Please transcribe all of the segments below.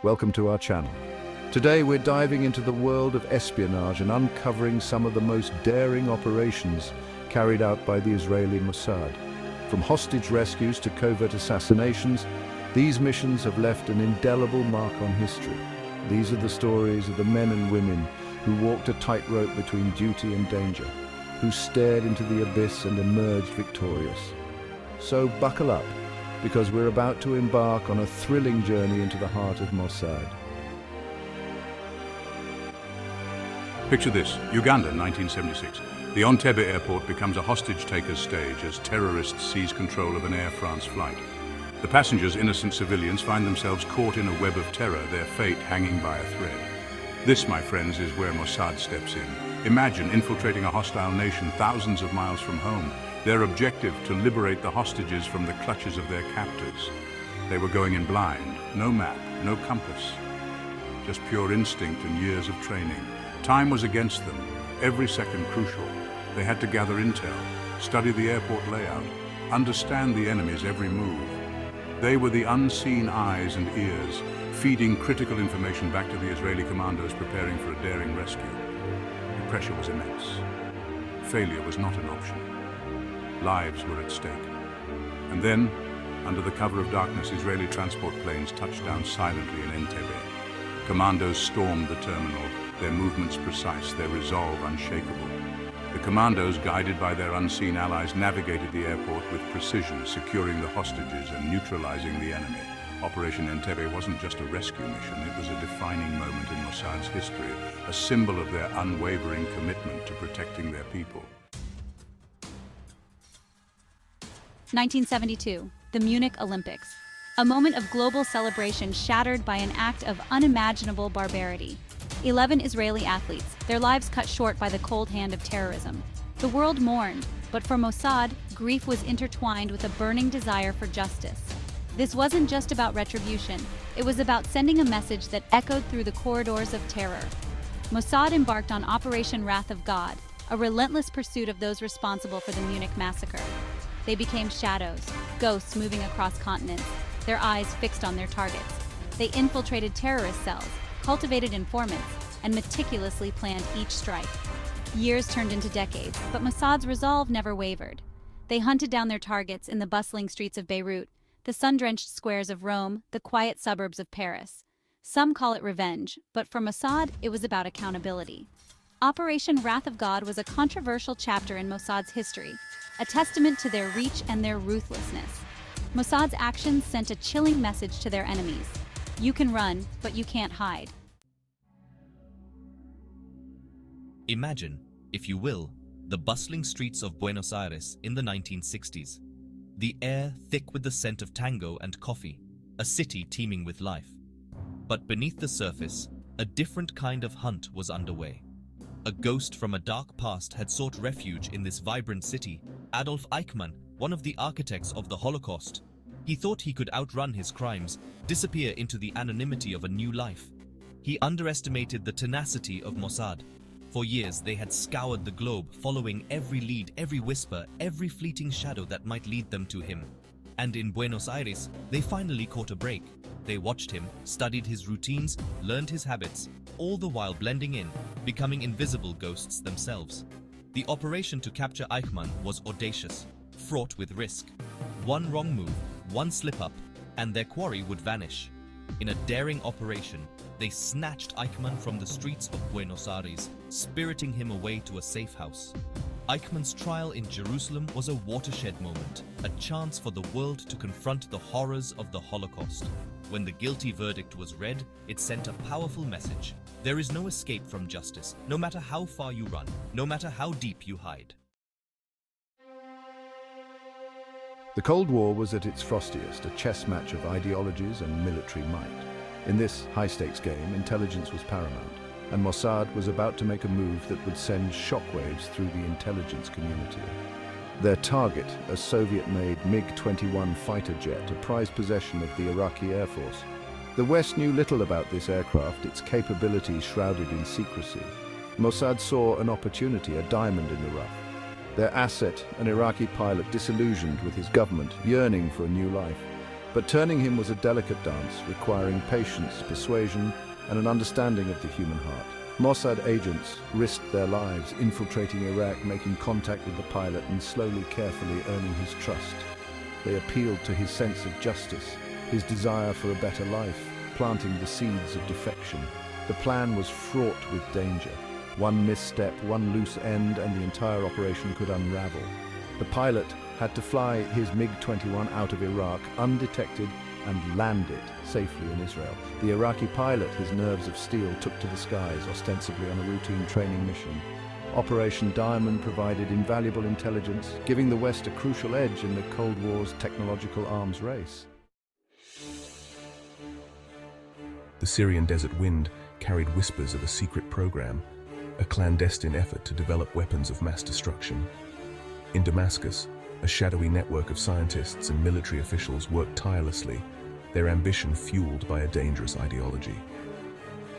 Welcome to our channel. Today we're diving into the world of espionage and uncovering some of the most daring operations carried out by the Israeli Mossad. From hostage rescues to covert assassinations, these missions have left an indelible mark on history. These are the stories of the men and women who walked a tightrope between duty and danger, who stared into the abyss and emerged victorious. So buckle up, because we're about to embark on a thrilling journey into the heart of Mossad. Picture this, Uganda, 1976. The Entebbe airport becomes a hostage-taker's stage as terrorists seize control of an Air France flight. The passengers, innocent civilians, find themselves caught in a web of terror, their fate hanging by a thread. This, my friends, is where Mossad steps in. Imagine infiltrating a hostile nation thousands of miles from home. Their objective, to liberate the hostages from the clutches of their captors. They were going in blind, no map, no compass. Just pure instinct and years of training. Time was against them, every second crucial. They had to gather intel, study the airport layout, understand the enemy's every move. They were the unseen eyes and ears, feeding critical information back to the Israeli commandos preparing for a daring rescue. The pressure was immense. Failure was not an option. Lives were at stake. And then, under the cover of darkness, Israeli transport planes touched down silently in Entebbe. Commandos stormed the terminal, their movements precise, their resolve unshakable. The commandos, guided by their unseen allies, navigated the airport with precision, securing the hostages and neutralizing the enemy. Operation Entebbe wasn't just a rescue mission, it was a defining moment in Mossad's history, a symbol of their unwavering commitment to protecting their people. 1972, the Munich Olympics. A moment of global celebration shattered by an act of unimaginable barbarity. 11 Israeli athletes, their lives cut short by the cold hand of terrorism. The world mourned, but for Mossad, grief was intertwined with a burning desire for justice. This wasn't just about retribution, it was about sending a message that echoed through the corridors of terror. Mossad embarked on Operation Wrath of God, a relentless pursuit of those responsible for the Munich massacre. They became shadows, ghosts moving across continents, their eyes fixed on their targets. They infiltrated terrorist cells, cultivated informants, and meticulously planned each strike. Years turned into decades, but Mossad's resolve never wavered. They hunted down their targets in the bustling streets of Beirut, the sun-drenched squares of Rome, the quiet suburbs of Paris. Some call it revenge, but for Mossad, it was about accountability. Operation Wrath of God was a controversial chapter in Mossad's history, a testament to their reach and their ruthlessness. Mossad's actions sent a chilling message to their enemies. You can run, but you can't hide. Imagine, if you will, the bustling streets of Buenos Aires in the 1960s. The air thick with the scent of tango and coffee, a city teeming with life. But beneath the surface, a different kind of hunt was underway. A ghost from a dark past had sought refuge in this vibrant city. Adolf Eichmann, one of the architects of the Holocaust. He thought he could outrun his crimes, disappear into the anonymity of a new life. He underestimated the tenacity of Mossad. For years, they had scoured the globe, following every lead, every whisper, every fleeting shadow that might lead them to him. And in Buenos Aires, they finally caught a break. They watched him, studied his routines, learned his habits, all the while blending in, becoming invisible ghosts themselves. The operation to capture Eichmann was audacious, fraught with risk. One wrong move, one slip-up, and their quarry would vanish. In a daring operation, they snatched Eichmann from the streets of Buenos Aires, spiriting him away to a safe house. Eichmann's trial in Jerusalem was a watershed moment, a chance for the world to confront the horrors of the Holocaust. When the guilty verdict was read, it sent a powerful message. There is no escape from justice, no matter how far you run, no matter how deep you hide. The Cold War was at its frostiest, a chess match of ideologies and military might. In this high-stakes game, intelligence was paramount, and Mossad was about to make a move that would send shockwaves through the intelligence community. Their target, a Soviet-made MiG-21 fighter jet, a prized possession of the Iraqi Air Force. The West knew little about this aircraft, its capabilities shrouded in secrecy. Mossad saw an opportunity, a diamond in the rough. Their asset, an Iraqi pilot disillusioned with his government, yearning for a new life. But turning him was a delicate dance, requiring patience, persuasion, and an understanding of the human heart. Mossad agents risked their lives, infiltrating Iraq, making contact with the pilot, and slowly, carefully earning his trust. They appealed to his sense of justice, his desire for a better life, planting the seeds of defection. The plan was fraught with danger. One misstep, one loose end, and the entire operation could unravel. The pilot had to fly his MiG-21 out of Iraq undetected and land it safely in Israel. The Iraqi pilot, his nerves of steel, took to the skies, ostensibly on a routine training mission. Operation Diamond provided invaluable intelligence, giving the West a crucial edge in the Cold War's technological arms race. The Syrian desert wind carried whispers of a secret program, a clandestine effort to develop weapons of mass destruction. In Damascus, a shadowy network of scientists and military officials worked tirelessly, their ambition fueled by a dangerous ideology.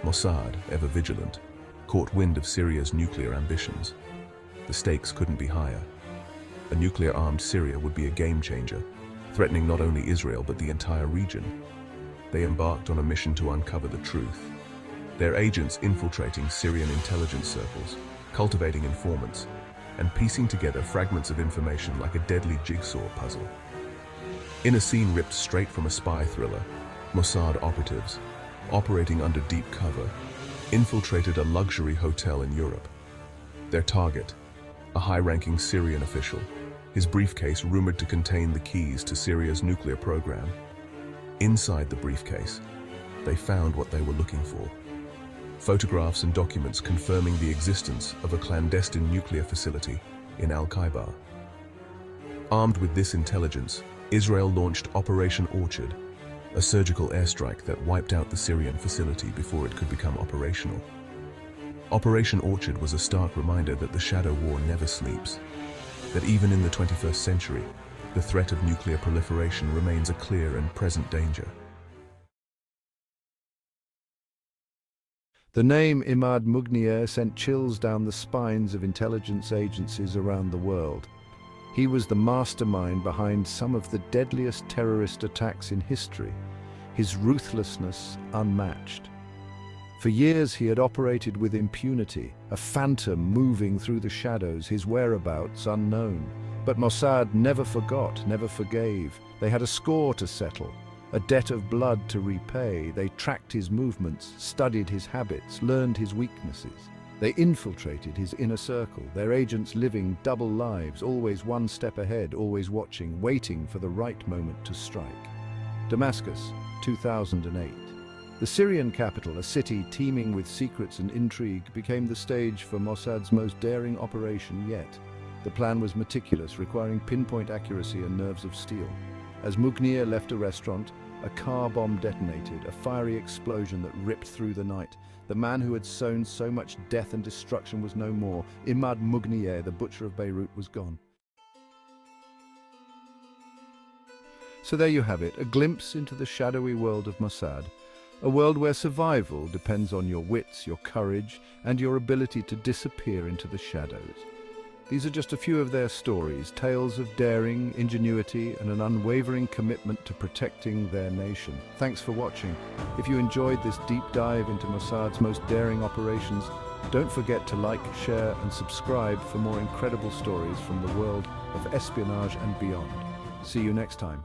Mossad, ever vigilant, caught wind of Syria's nuclear ambitions. The stakes couldn't be higher. A nuclear-armed Syria would be a game-changer, threatening not only Israel but the entire region. They embarked on a mission to uncover the truth, their agents infiltrating Syrian intelligence circles, cultivating informants, and piecing together fragments of information like a deadly jigsaw puzzle. In a scene ripped straight from a spy thriller, Mossad operatives, operating under deep cover, infiltrated a luxury hotel in Europe. Their target, a high-ranking Syrian official, his briefcase rumored to contain the keys to Syria's nuclear program. Inside the briefcase, they found what they were looking for: photographs and documents confirming the existence of a clandestine nuclear facility in Al-Khaybar. Armed with this intelligence, Israel launched Operation Orchard, a surgical airstrike that wiped out the Syrian facility before it could become operational. Operation Orchard was a stark reminder that the shadow war never sleeps, that even in the 21st century, the threat of nuclear proliferation remains a clear and present danger. The name Imad Mugnier sent chills down the spines of intelligence agencies around the world. He was the mastermind behind some of the deadliest terrorist attacks in history, his ruthlessness unmatched. For years he had operated with impunity, a phantom moving through the shadows, his whereabouts unknown. But Mossad never forgot, never forgave. They had a score to settle, a debt of blood to repay. They tracked his movements, studied his habits, learned his weaknesses. They infiltrated his inner circle, their agents living double lives, always one step ahead, always watching, waiting for the right moment to strike. Damascus, 2008. The Syrian capital, a city teeming with secrets and intrigue, became the stage for Mossad's most daring operation yet. The plan was meticulous, requiring pinpoint accuracy and nerves of steel. As Mugnier left a restaurant, a car bomb detonated, a fiery explosion that ripped through the night. The man who had sown so much death and destruction was no more. Imad Mugnier, the butcher of Beirut, was gone. So there you have it, a glimpse into the shadowy world of Mossad, a world where survival depends on your wits, your courage, and your ability to disappear into the shadows. These are just a few of their stories, tales of daring, ingenuity, and an unwavering commitment to protecting their nation. Thanks for watching. If you enjoyed this deep dive into Mossad's most daring operations, don't forget to like, share, and subscribe for more incredible stories from the world of espionage and beyond. See you next time.